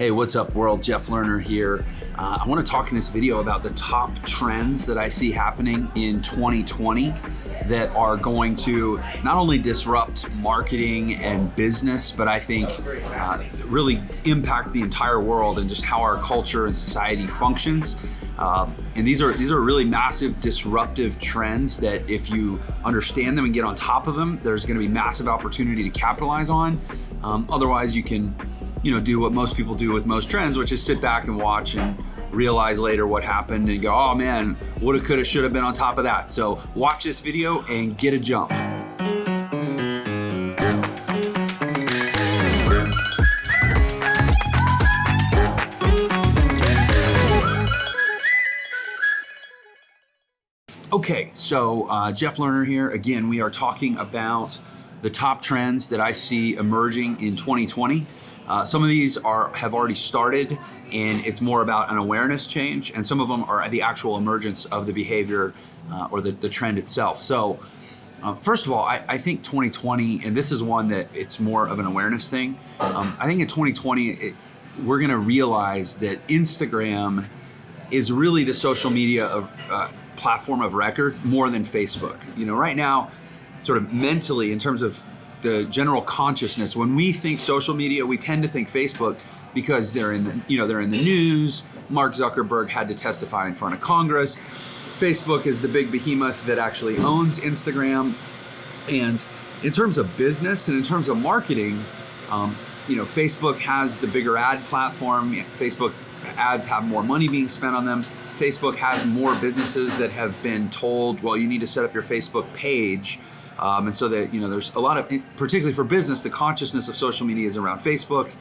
Hey, what's up world? Jeff Lerner here. I want to talk in this video about the top trends that I see happening in 2020 that are going to not only disrupt marketing and business, but I think really impact the entire world and just how our culture and society functions. And these are really massive disruptive trends that if you understand them and get on top of them, there's going to be massive opportunity to capitalize on. Otherwise, you can do what most people do with most trends, which is sit back and watch and realize later what happened and go, oh man, woulda, coulda, shoulda been on top of that. So watch this video and get a jump. Okay, so Jeff Lerner here. Again, we are talking about the top trends that I see emerging in 2020. Some of these have already started, and it's more about an awareness change, and some of them are the actual emergence of the behavior or the trend itself. So first of all, I think 2020, and this is one that it's more of an awareness thing. I think in 2020, we're gonna realize that Instagram is really the social media platform of record more than Facebook. Right now, sort of mentally, in terms of the general consciousness, when we think social media, we tend to think Facebook because they're in the news. Mark Zuckerberg had to testify in front of Congress. Facebook is the big behemoth that actually owns Instagram. And in terms of business and in terms of marketing, Facebook has the bigger ad platform. Facebook ads have more money being spent on them. Facebook has more businesses that have been told, well, you need to set up your Facebook page. And so that, there's a lot of, particularly for business, the consciousness of social media is around Facebook.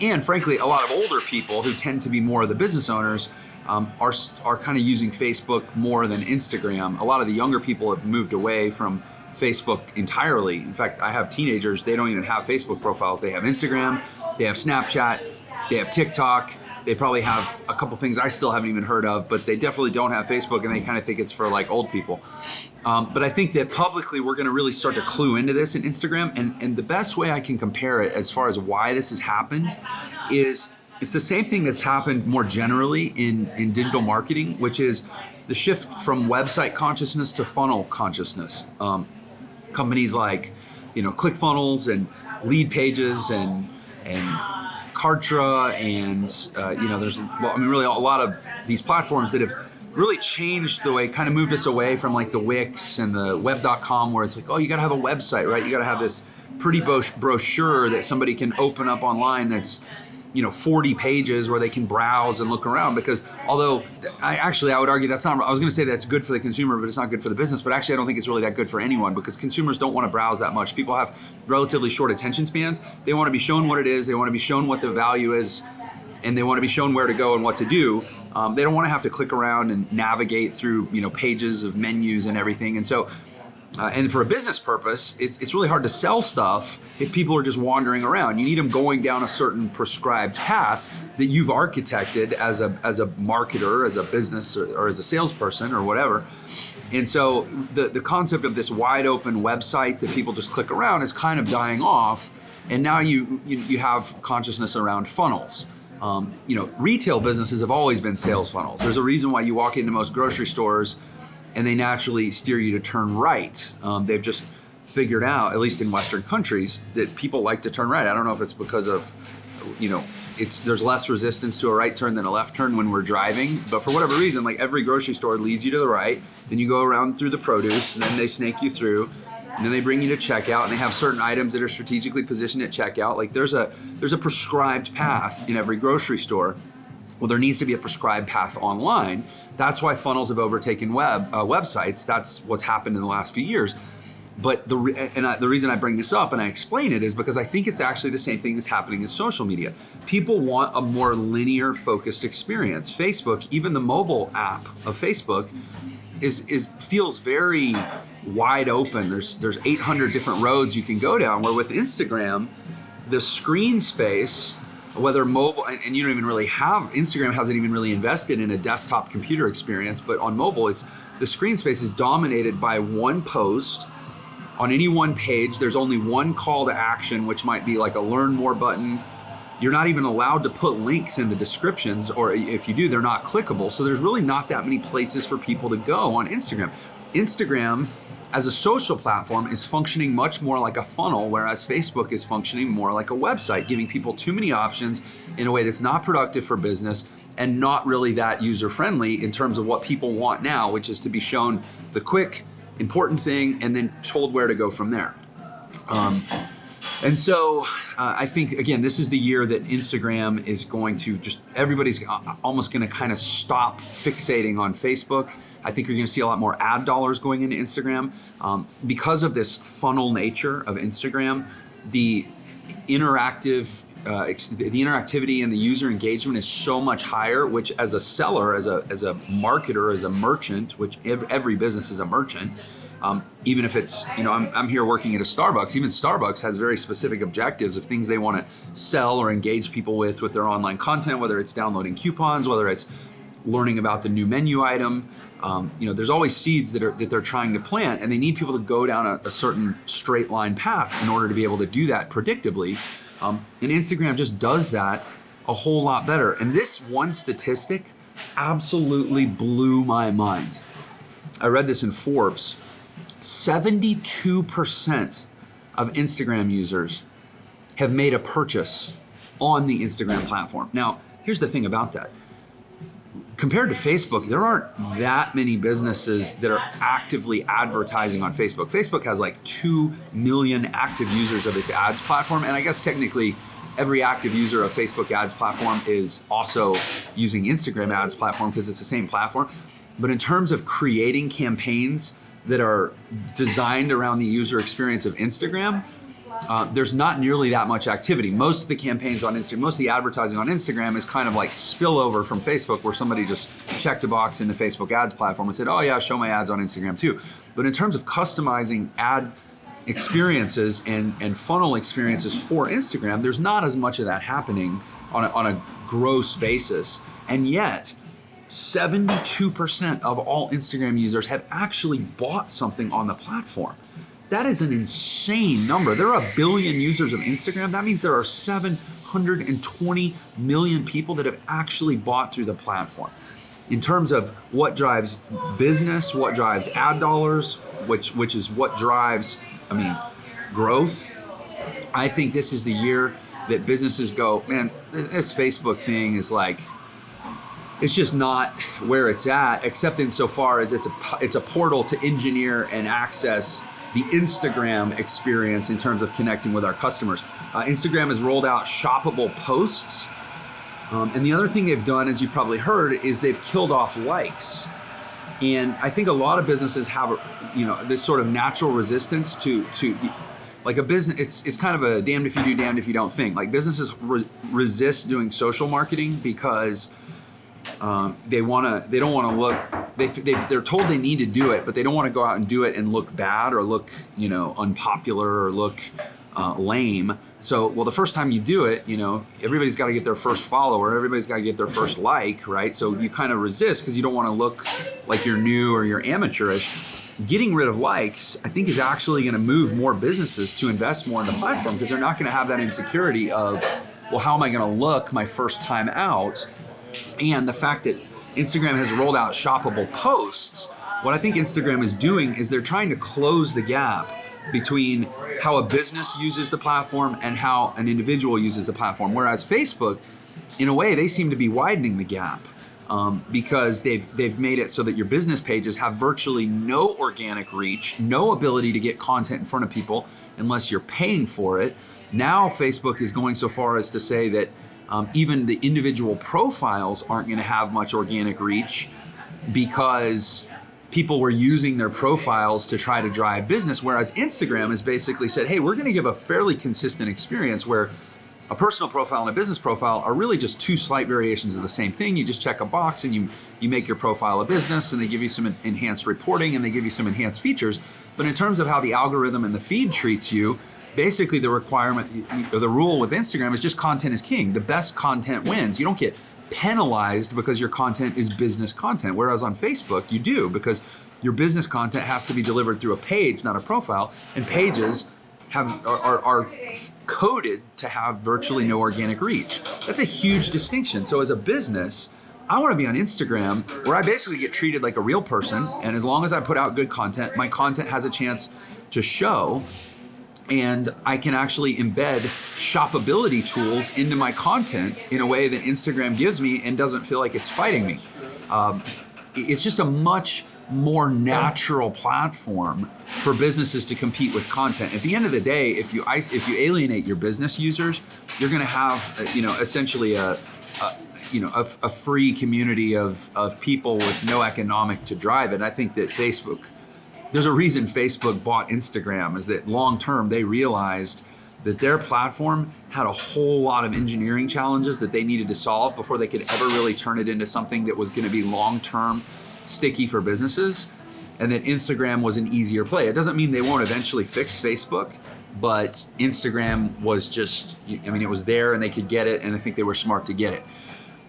And frankly, a lot of older people who tend to be more of the business owners are kind of using Facebook more than Instagram. A lot of the younger people have moved away from Facebook entirely. In fact, I have teenagers, they don't even have Facebook profiles. They have Instagram, they have Snapchat, they have TikTok. They probably have a couple things I still haven't even heard of, but they definitely don't have Facebook, and they kind of think it's for like old people. But I think that publicly we're going to really start to clue into this in Instagram, and the best way I can compare it as far as why this has happened is it's the same thing that's happened more generally in digital marketing, which is the shift from website consciousness to funnel consciousness. Companies like ClickFunnels and Lead Pages and Kartra and there's really a lot of these platforms that have really changed the way, kind of moved us away from like the Wix and the web.com, where it's like, oh, you got to have a website, right? You got to have this pretty brochure that somebody can open up online that's 40 pages where they can browse and look around. Because although I would argue that's not, I was going to say that's good for the consumer, but it's not good for the business. But actually, I don't think it's really that good for anyone, because consumers don't want to browse that much. People have relatively short attention spans. They want to be shown what it is. They want to be shown what the value is, and they want to be shown where to go and what to do. They don't want to have to click around and navigate through pages of menus and everything. And so and for a business purpose, it's really hard to sell stuff if people are just wandering around. You need them going down a certain prescribed path that you've architected as a marketer, as a business, or as a salesperson or whatever. And so the concept of this wide open website that people just click around is kind of dying off. And now you have consciousness around funnels. Retail businesses have always been sales funnels. There's a reason why you walk into most grocery stores and they naturally steer you to turn right. They've just figured out, at least in Western countries, that people like to turn right. I don't know if it's because of, there's less resistance to a right turn than a left turn when we're driving, but for whatever reason, like every grocery store leads you to the right, then you go around through the produce, and then they snake you through, and then they bring you to checkout, and they have certain items that are strategically positioned at checkout. Like there's a prescribed path in every grocery store. Well, there needs to be a prescribed path online. That's why funnels have overtaken websites. That's what's happened in the last few years. But the reason I bring this up and I explain it is because I think it's actually the same thing that's happening in social media. People want a more linear focused experience. Facebook, even the mobile app of Facebook, feels very wide open. There's 800 different roads you can go down, where with Instagram, the screen space, whether mobile, and you don't even really have, Instagram hasn't even really invested in a desktop computer experience, but on mobile, the screen space is dominated by one post. On any one page, there's only one call to action, which might be like a learn more button You're not even allowed to put links in the descriptions, or if you do, they're not clickable. So there's really not that many places for people to go on Instagram. Instagram as a social platform is functioning much more like a funnel, whereas Facebook is functioning more like a website, giving people too many options in a way that's not productive for business and not really that user-friendly in terms of what people want now, which is to be shown the quick, important thing and then told where to go from there. And so I think, again, this is the year that Instagram is going to everybody's almost going to kind of stop fixating on Facebook. I think you're going to see a lot more ad dollars going into Instagram. Because of this funnel nature of Instagram, the interactivity and the user engagement is so much higher, which as a seller, as a marketer, as a merchant, which every business is a merchant, even if it's, I'm here working at a Starbucks, even Starbucks has very specific objectives of things they want to sell or engage people with their online content, whether it's downloading coupons, whether it's learning about the new menu item. There's always seeds that they're trying to plant, and they need people to go down a certain straight line path in order to be able to do that predictably. And Instagram just does that a whole lot better. And this one statistic absolutely blew my mind. I read this in Forbes. 72% of Instagram users have made a purchase on the Instagram platform. Now, here's the thing about that. Compared to Facebook, there aren't that many businesses that are actively advertising on Facebook. Facebook has like 2 million active users of its ads platform. And I guess technically every active user of Facebook ads platform is also using Instagram ads platform because it's the same platform. But in terms of creating campaigns that are designed around the user experience of Instagram, there's not nearly that much activity. Most of the campaigns on Instagram, most of the advertising on Instagram is kind of like spillover from Facebook, where somebody just checked a box in the Facebook ads platform and said, oh yeah, show my ads on Instagram too. But in terms of customizing ad experiences and funnel experiences for Instagram, there's not as much of that happening on a gross basis. And yet, 72% of all Instagram users have actually bought something on the platform. That is an insane number. There are 1 billion users of Instagram. That means there are 720 million people that have actually bought through the platform. In terms of what drives business, what drives ad dollars, which is what drives, growth, I think this is the year that businesses go, man, this Facebook thing is like, it's just not where it's at, except insofar as it's a portal to engineer and access the Instagram experience in terms of connecting with our customers. Instagram has rolled out shoppable posts. And the other thing they've done, as you probably heard, is they've killed off likes. And I think a lot of businesses have, this sort of natural resistance to like a business. It's kind of a damned if you do, damned if you don't thing. Like businesses resist doing social marketing because they don't want to look. They're told they need to do it, but they don't want to go out and do it and look bad or look unpopular or look lame. So, the first time you do it, everybody's got to get their first follower, everybody's got to get their first like, right? So you kind of resist because you don't want to look like you're new or you're amateurish. Getting rid of likes, I think, is actually going to move more businesses to invest more in the platform because they're not going to have that insecurity of, well, how am I going to look my first time out? And the fact that Instagram has rolled out shoppable posts, what I think Instagram is doing is they're trying to close the gap between how a business uses the platform and how an individual uses the platform. Whereas Facebook, in a way, they seem to be widening the gap because they've made it so that your business pages have virtually no organic reach, no ability to get content in front of people unless you're paying for it. Now Facebook is going so far as to say that even the individual profiles aren't going to have much organic reach because people were using their profiles to try to drive business, whereas Instagram has basically said, hey, we're going to give a fairly consistent experience where a personal profile and a business profile are really just two slight variations of the same thing. You just check a box and you make your profile a business, and they give you some enhanced reporting and they give you some enhanced features. But in terms of how the algorithm and the feed treats you, basically the requirement or the rule with Instagram is just content is king. The best content wins. You don't get penalized because your content is business content, whereas on Facebook you do, because your business content has to be delivered through a page, not a profile, and pages are coded to have virtually no organic reach. That's a huge distinction. So as a business, I want to be on Instagram where I basically get treated like a real person, and as long as I put out good content, my content has a chance to show, and I can actually embed shoppability tools into my content in a way that Instagram gives me and doesn't feel like it's fighting me. It's just a much more natural platform for businesses to compete with content. At the end of the day, if you alienate your business users, you're going to have essentially a free community of people with no economic to drive it. I think that there's a reason Facebook bought Instagram, is that long term they realized that their platform had a whole lot of engineering challenges that they needed to solve before they could ever really turn it into something that was going to be long term sticky for businesses, and that Instagram was an easier play. It doesn't mean they won't eventually fix Facebook, but Instagram was just, it was there and they could get it, and I think they were smart to get it.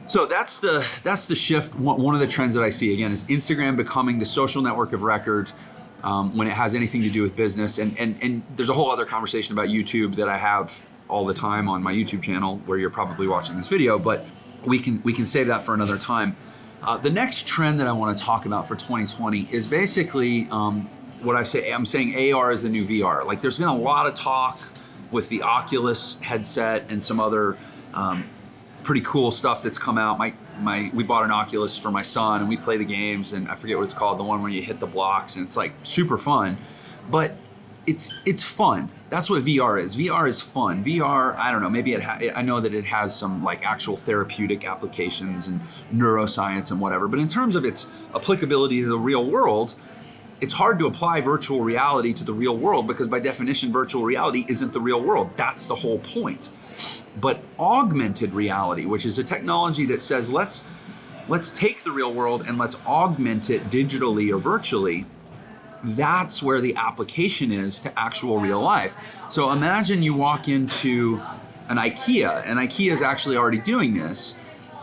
So that's the shift. One of the trends that I see, again, is Instagram becoming the social network of record when it has anything to do with business. And there's a whole other conversation about YouTube that I have all the time on my YouTube channel, where you're probably watching this video, but we can save that for another time. The next trend that I want to talk about for 2020 is basically I'm saying AR is the new VR. Like, there's been a lot of talk with the Oculus headset and some other pretty cool stuff that's come out. We bought an Oculus for my son, and we play the games, and I forget what it's called, the one where you hit the blocks, and it's like super fun. But it's fun. That's what VR is. VR is fun. VR, I don't know, maybe I know that it has some like actual therapeutic applications and neuroscience and whatever, but in terms of its applicability to the real world, it's hard to apply virtual reality to the real world, because by definition, virtual reality isn't the real world. That's the whole point. But augmented reality, which is a technology that says, let's take the real world and let's augment it digitally or virtually, that's where the application is to actual real life. So imagine you walk into an IKEA, and IKEA is actually already doing this,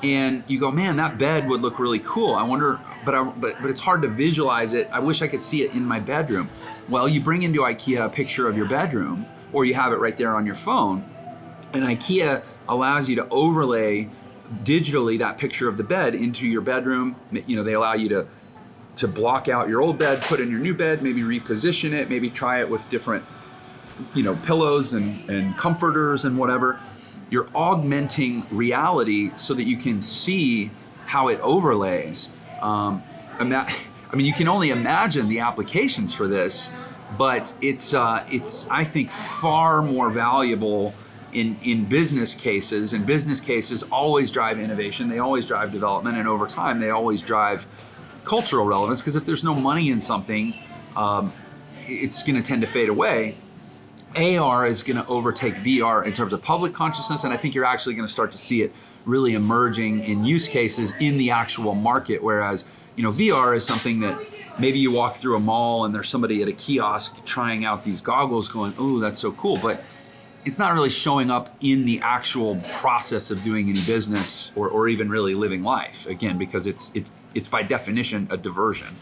and you go, man, that bed would look really cool. I wonder, but it's hard to visualize it. I wish I could see it in my bedroom. Well, you bring into IKEA a picture of your bedroom, or you have it right there on your phone, and IKEA allows you to overlay digitally that picture of the bed into your bedroom. They allow you to block out your old bed, put in your new bed, maybe reposition it, maybe try it with different, pillows and comforters and whatever. You're augmenting reality so that you can see how it overlays. You can only imagine the applications for this, but it's I think far more valuable in business cases, and business cases always drive innovation, they always drive development, and over time they always drive cultural relevance, because if there's no money in something, it's going to tend to fade away. AR is going to overtake VR in terms of public consciousness, and I think you're actually going to start to see it really emerging in use cases in the actual market, whereas VR is something that maybe you walk through a mall and there's somebody at a kiosk trying out these goggles going, "Ooh, that's so cool," but it's not really showing up in the actual process of doing any business or even really living life, again, because it's by definition a diversion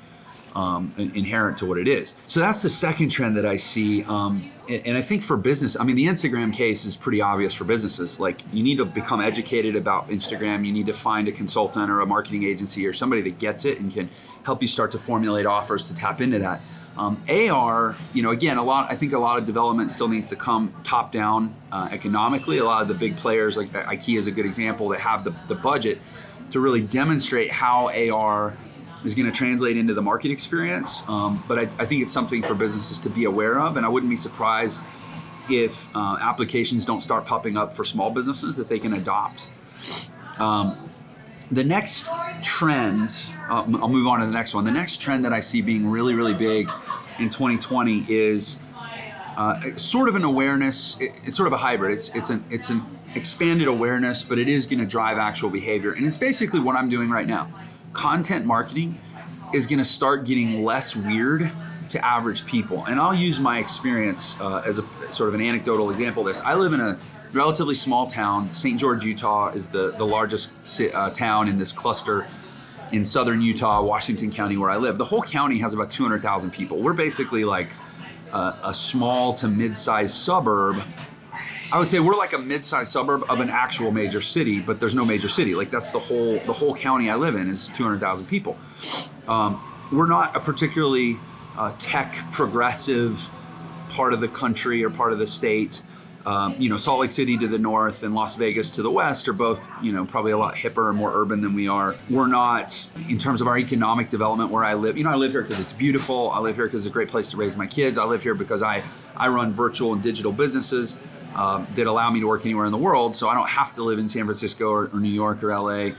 inherent to what it is. So that's the second trend that I see. And I think for business, the Instagram case is pretty obvious for businesses. Like, you need to become educated about Instagram. You need to find a consultant or a marketing agency or somebody that gets it and can help you start to formulate offers to tap into that. AR, again, I think a lot of development still needs to come top down economically. A lot of the big players, like IKEA is a good example, that have the budget to really demonstrate how AR is going to translate into the market experience. But I think it's something for businesses to be aware of, and I wouldn't be surprised if applications don't start popping up for small businesses that they can adopt. The next trend, I'll move on to the next one. The next trend that I see being really, really big in 2020 is sort of an awareness. It's sort of a hybrid. It's an expanded awareness, but it is going to drive actual behavior. And it's basically what I'm doing right now. Content marketing is going to start getting less weird to average people. And I'll use my experience as a sort of an anecdotal example of this. I live in a relatively small town. St. George, Utah is the largest town in this cluster in southern Utah, Washington County, where I live. The whole county has about 200,000 people. We're basically like a small to mid-sized suburb. I would say we're like a mid-sized suburb of an actual major city, but there's no major city. Like that's the whole county I live in is 200,000 people. We're not a particularly tech progressive part of the country or part of the state. Salt Lake City to the north and Las Vegas to the west are both, probably a lot hipper and more urban than we are. We're not, in terms of our economic development where I live, I live here because it's beautiful. I live here because it's a great place to raise my kids. I live here because I run virtual and digital businesses that allow me to work anywhere in the world. So I don't have to live in San Francisco or New York or LA.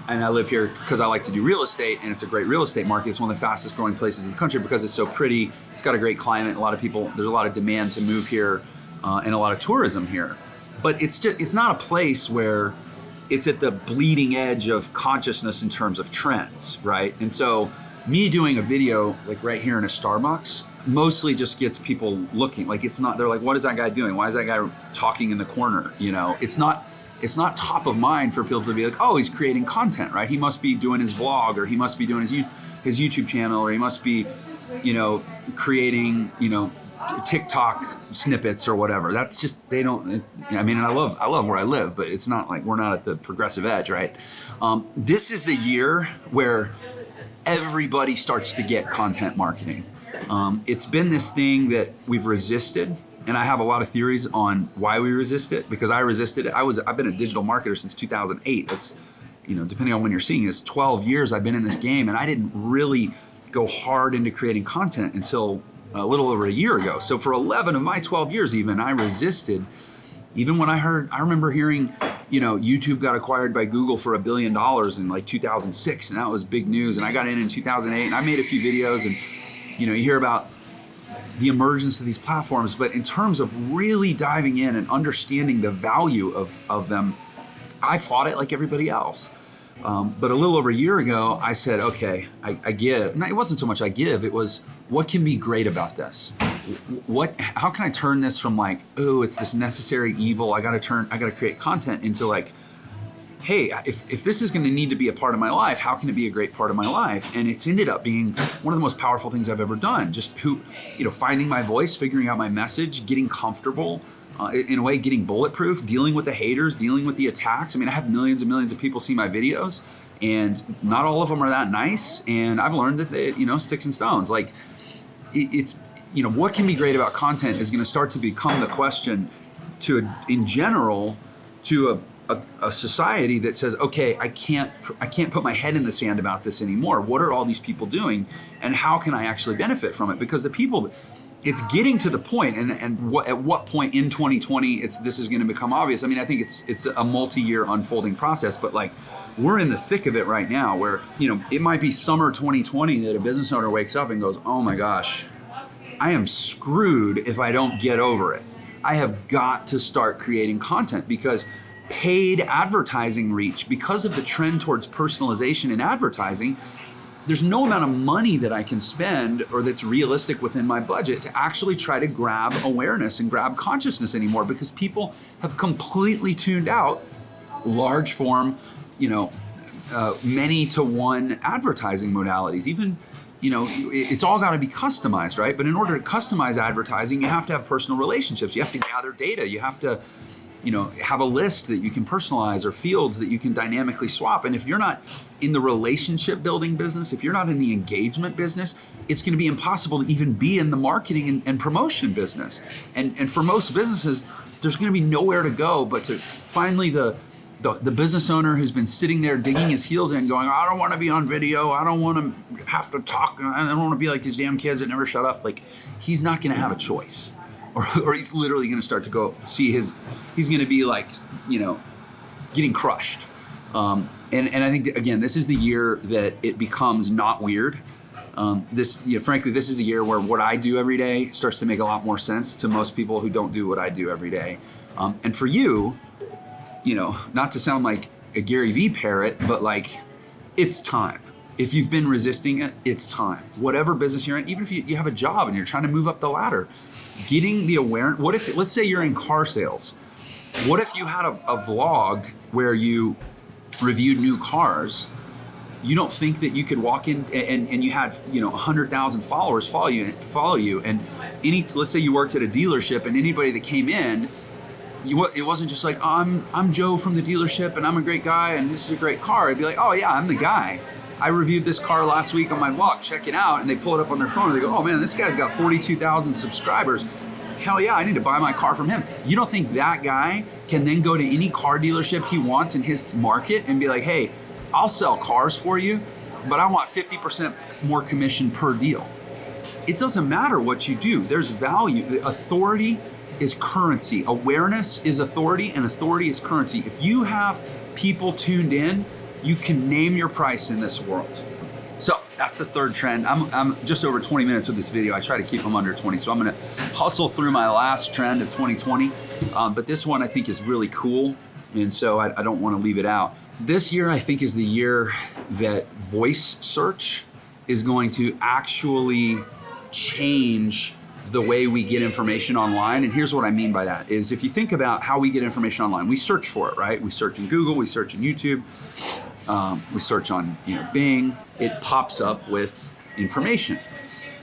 And I live here because I like to do real estate, and it's a great real estate market. It's one of the fastest growing places in the country because it's so pretty. It's got a great climate. A lot of people, there's a lot of demand to move here and a lot of tourism here. But it's not a place where it's at the bleeding edge of consciousness in terms of trends, right? And so me doing a video like right here in a Starbucks mostly just gets people looking. Like they're like, what is that guy doing? Why is that guy talking in the corner? It's not top of mind for people to be like, oh, he's creating content, right? He must be doing his vlog, or he must be doing his YouTube channel, or he must be, creating, TikTok snippets or whatever. That's just, they don't, and I love where I live, but it's not like we're not at the progressive edge, right? This is the year where everybody starts to get content marketing. It's been this thing that we've resisted. And I have a lot of theories on why we resist it, because I resisted it. I've been a digital marketer since 2008. That's, depending on when you're seeing this, 12 years I've been in this game, and I didn't really go hard into creating content until a little over a year ago. So for 11 of my 12 years even, I resisted. Even when I remember hearing, YouTube got acquired by Google for $1 billion in like 2006, and that was big news. And I got in 2008, and I made a few videos, and, you hear about the emergence of these platforms, but in terms of really diving in and understanding the value of them, I fought it like everybody else. But a little over a year ago, I said, okay, I give. And it wasn't so much I give, it was, what can be great about this? How can I turn this from like, oh, it's this necessary evil, I gotta create content, into like, hey, if this is going to need to be a part of my life, how can it be a great part of my life? And it's ended up being one of the most powerful things I've ever done. Just finding my voice, figuring out my message, getting comfortable, in a way, getting bulletproof, dealing with the haters, dealing with the attacks. I have millions and millions of people see my videos, and not all of them are that nice. And I've learned that they, sticks and stones. Like it's what can be great about content is going to start to become the question in general to a society that says, okay, I can't put my head in the sand about this anymore. What are all these people doing, and how can I actually benefit from it? Because the people, it's getting to the point, and at what point in 2020 this is going to become obvious. I think it's a multi-year unfolding process, but like we're in the thick of it right now, where it might be summer 2020 that a business owner wakes up and goes, oh my gosh, I am screwed if I don't get over it. I have got to start creating content, because paid advertising reach, because of the trend towards personalization in advertising, there's no amount of money that I can spend or that's realistic within my budget to actually try to grab awareness and grab consciousness anymore, because people have completely tuned out large form, many to one advertising modalities. Even, it's all got to be customized, right? But in order to customize advertising, you have to have personal relationships. You have to gather data. You have to have a list that you can personalize, or fields that you can dynamically swap. And if you're not in the relationship building business, if you're not in the engagement business, it's going to be impossible to even be in the marketing and promotion business. And for most businesses, there's going to be nowhere to go but to finally the business owner who's been sitting there digging his heels in, going, I don't want to be on video, I don't want to have to talk, I don't want to be like these damn kids that never shut up. Like, he's not going to have a choice. Or he's literally going to start to go see he's going to be like, getting crushed. And I think that, again, this is the year that it becomes not weird. Frankly, this is the year where what I do every day starts to make a lot more sense to most people who don't do what I do every day. And for you, not to sound like a Gary Vee parrot, but like, it's time. If you've been resisting it, it's time. Whatever business you're in, even if you have a job and you're trying to move up the ladder, getting the awareness. What if, let's say you're in car sales. What if you had a vlog where you reviewed new cars, you don't think that you could walk in and you had 100,000 followers follow you, and let's say you worked at a dealership, and anybody that came in, it wasn't just like, oh, I'm Joe from the dealership and I'm a great guy and this is a great car. It'd be like, oh yeah, I'm the guy. I reviewed this car last week on my vlog, check it out. And they pull it up on their phone and they go, oh man, this guy's got 42,000 subscribers. Hell yeah, I need to buy my car from him. You don't think that guy can then go to any car dealership he wants in his market and be like, hey, I'll sell cars for you, but I want 50% more commission per deal. It doesn't matter what you do. There's value. Authority is currency. Awareness is authority, and authority is currency. If you have people tuned in, you can name your price in this world. So that's the third trend. I'm just over 20 minutes with this video. I try to keep them under 20. So I'm gonna hustle through my last trend of 2020. But this one I think is really cool. And so I don't wanna leave it out. This year I think is the year that voice search is going to actually change the way we get information online. And here's what I mean by that is, if you think about how we get information online, we search for it, right? We search in Google, we search in YouTube, we search on Bing. It pops up with information.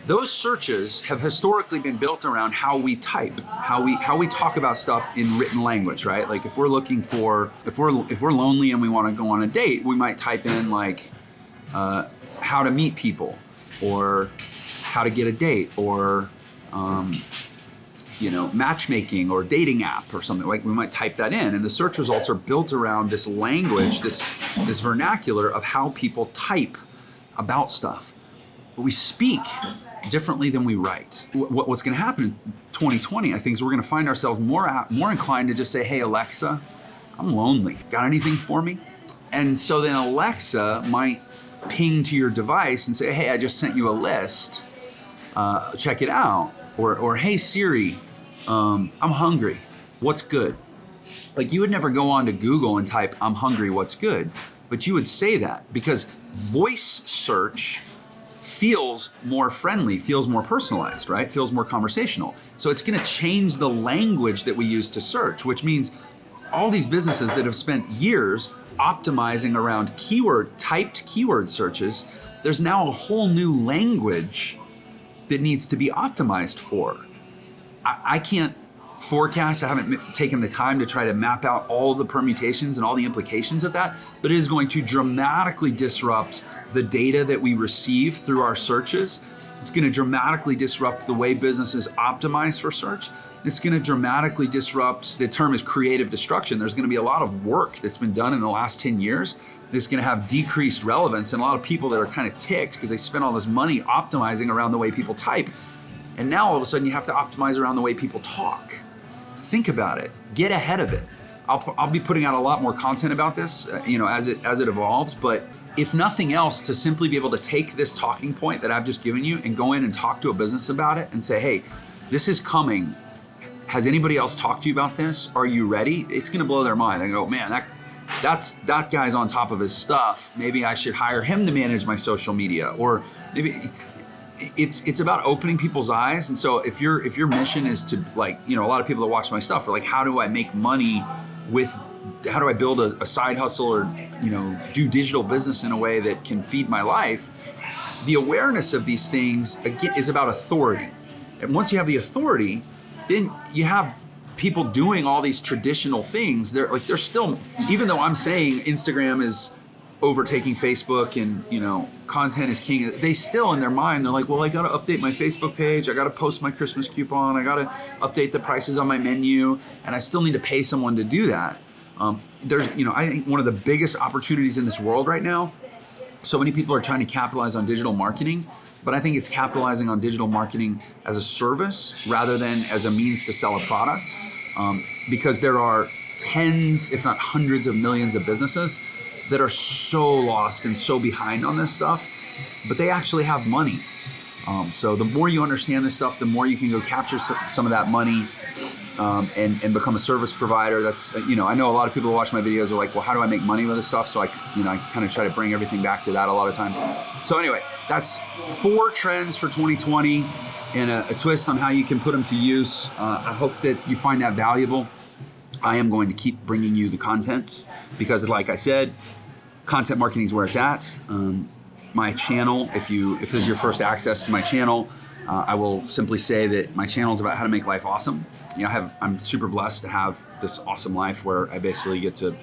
Those searches have historically been built around how we type, how we talk about stuff in written language, right? Like if we're looking for, if we're lonely and we want to go on a date, we might type in like how to meet people, or how to get a date, or matchmaking or dating app or something. Like we might type that in, and the search results are built around this language, this vernacular of how people type about stuff. But we speak differently than we write. What's going to happen in 2020, I think, is we're going to find ourselves more inclined to just say, hey Alexa, I'm lonely. Got anything for me? And so then Alexa might ping to your device and say, hey, I just sent you a list. Check it out. Or hey Siri, I'm hungry, what's good? Like you would never go on to Google and type, I'm hungry, what's good? But you would say that because voice search feels more friendly, feels more personalized, right? Feels more conversational. So it's gonna change the language that we use to search, which means all these businesses that have spent years optimizing around typed keyword searches, there's now a whole new language that needs to be optimized for. I can't forecast, I haven't taken the time to try to map out all the permutations and all the implications of that, but it is going to dramatically disrupt the data that we receive through our searches. It's gonna dramatically disrupt the way businesses optimize for search. It's gonna dramatically disrupt, the term is creative destruction. There's gonna be a lot of work that's been done in the last 10 years that's gonna have decreased relevance, and a lot of people that are kind of ticked because they spent all this money optimizing around the way people type. And now all of a sudden you have to optimize around the way people talk. Think about it, get ahead of it. I'll be putting out a lot more content about this, as it evolves, but if nothing else, to simply be able to take this talking point that I've just given you and go in and talk to a business about it and say, hey, this is coming. Has anybody else talked to you about this? Are you ready? It's gonna blow their mind. I go, man, that guy's on top of his stuff. Maybe I should hire him to manage my social media. Or maybe it's about opening people's eyes. And so if your mission is to, like, a lot of people that watch my stuff are like, how do I make money how do I build a side hustle or do digital business in a way that can feed my life? The awareness of these things, again, is about authority. And once you have the authority, then you have people doing all these traditional things. They're still, even though I'm saying Instagram is overtaking Facebook and content is king, they still in their mind, they're like, well, I gotta update my Facebook page, I gotta post my Christmas coupon, I gotta update the prices on my menu, and I still need to pay someone to do that. There's, I think one of the biggest opportunities in this world right now, so many people are trying to capitalize on digital marketing, but I think it's capitalizing on digital marketing as a service rather than as a means to sell a product, because there are tens, if not hundreds of millions of businesses that are so lost and so behind on this stuff, but they actually have money. So the more you understand this stuff, the more you can go capture some of that money and become a service provider. That's, I know a lot of people who watch my videos are like, well, how do I make money with this stuff? So I kind of try to bring everything back to that a lot of times. So anyway, that's 4 trends for 2020 and a twist on how you can put them to use. I hope that you find that valuable. I am going to keep bringing you the content because, like I said, content marketing is where it's at. My channel, if this is your first access to my channel, I will simply say that my channel is about how to make life awesome. I'm super blessed to have this awesome life where I basically get to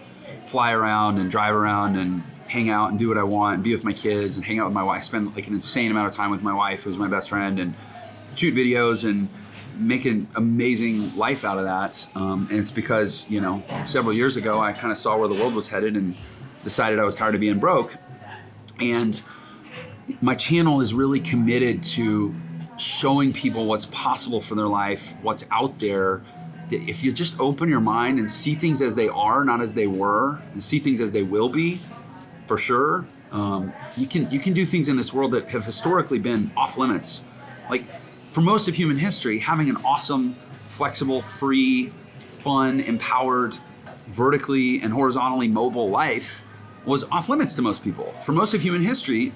fly around and drive around and hang out and do what I want and be with my kids and hang out with my wife, spend like an insane amount of time with my wife, who's my best friend, and shoot videos and make an amazing life out of that. And it's because, several years ago, I kind of saw where the world was headed and decided I was tired of being broke. And my channel is really committed to showing people what's possible for their life, what's out there. If you just open your mind and see things as they are, not as they were, and see things as they will be, for sure, you can do things in this world that have historically been off limits. Like, for most of human history, having an awesome, flexible, free, fun, empowered, vertically and horizontally mobile life was off limits to most people. For most of human history,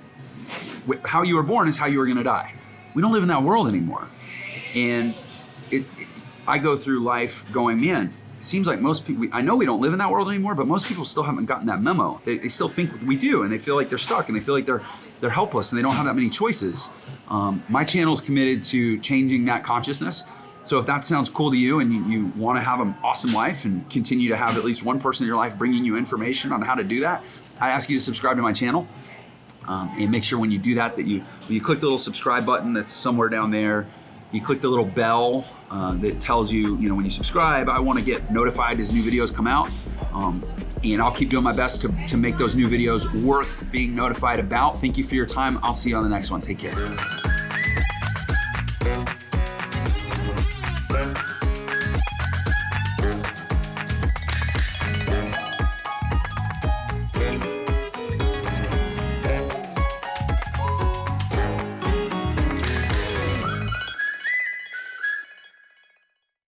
how you were born is how you were going to die. We don't live in that world anymore. And I go through life going, man, it seems like most people, I know we don't live in that world anymore, but most people still haven't gotten that memo. They still think we do, and they feel like they're stuck, and they feel like they're helpless, and they don't have that many choices. My channel is committed to changing that consciousness. So if that sounds cool to you and you want to have an awesome life and continue to have at least one person in your life bringing you information on how to do that, I ask you to subscribe to my channel. And make sure when you do that when you click the little subscribe button that's somewhere down there, you click the little bell that tells you, when you subscribe, I want to get notified as new videos come out. And I'll keep doing my best to make those new videos worth being notified about. Thank you for your time. I'll see you on the next one. Take care.